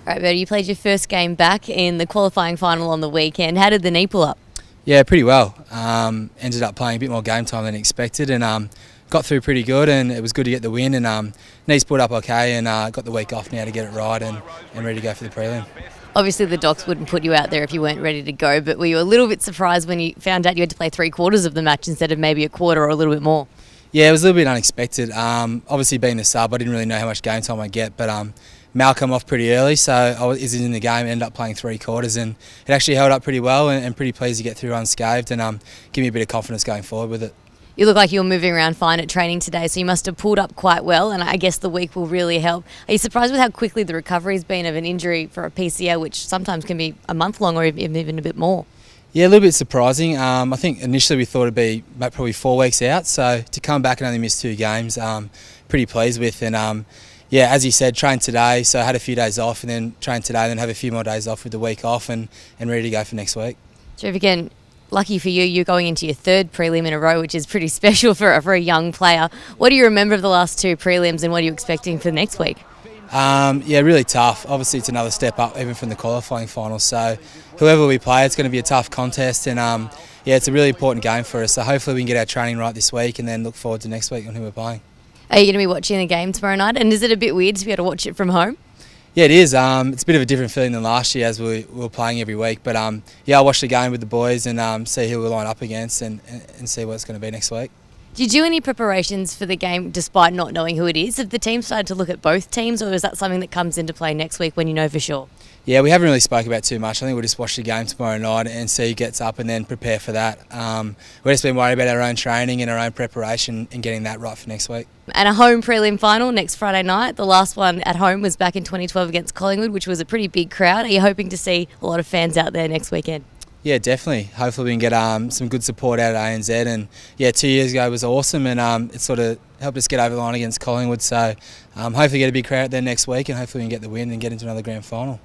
All right, Bertie, you played your first game back in the qualifying final on the weekend. How did the knee pull up? Yeah, pretty well. Ended up playing a bit more game time than expected and got through pretty good, and it was good to get the win, and knees pulled up okay, and got the week off now to get it right and ready to go for the prelim. Obviously the docs wouldn't put you out there if you weren't ready to go, but were you a little bit surprised when you found out you had to play 3/4 of the match instead of maybe a quarter or a little bit more? Yeah, it was a little bit unexpected. Obviously being a sub, I didn't really know how much game time I'd get, but Mal come off pretty early, so I was in the game and ended up playing 3/4, and it actually held up pretty well, and pretty pleased to get through unscathed and give me a bit of confidence going forward with it. You look like you were moving around fine at training today, so you must have pulled up quite well, and I guess the week will really help. Are you surprised with how quickly the recovery's been of an injury for a PCL, which sometimes can be a month long or even a bit more? Yeah, a little bit surprising. I think initially we thought it'd be probably 4 weeks out, so to come back and only miss 2 games, pretty pleased with. And yeah, as you said, trained today, so I had a few days off, and then trained today, and then have a few more days off with the week off, and ready to go for next week. Terrific. Again, lucky for you, you're going into your 3rd prelim in a row, which is pretty special for a young player. What do you remember of the last 2 prelims, and what are you expecting for next week? Yeah, really tough. Obviously, it's another step up even from the qualifying final. So, whoever we play, it's going to be a tough contest, and yeah, it's a really important game for us. So, hopefully, we can get our training right this week, and then look forward to next week on who we're playing. Are you going to be watching the game tomorrow night? And is it a bit weird to be able to watch it from home? Yeah, it is. It's a bit of a different feeling than last year as we were playing every week. But yeah, I'll watch the game with the boys and see who we line up against and see what it's going to be next week. Did you do any preparations for the game despite not knowing who it is? Have the team started to look at both teams, or is that something that comes into play next week when you know for sure? Yeah, we haven't really spoke about too much. I think we'll just watch the game tomorrow night and see who gets up and then prepare for that. We've just been worried about our own training and our own preparation and getting that right for next week. And a home prelim final next Friday night. The last one at home was back in 2012 against Collingwood, which was a pretty big crowd. Are you hoping to see a lot of fans out there next weekend? Yeah, definitely. Hopefully we can get some good support out of ANZ. And yeah, 2 years ago was awesome, and it sort of helped us get over the line against Collingwood. So hopefully get a big crowd out there next week, and hopefully we can get the win and get into another grand final.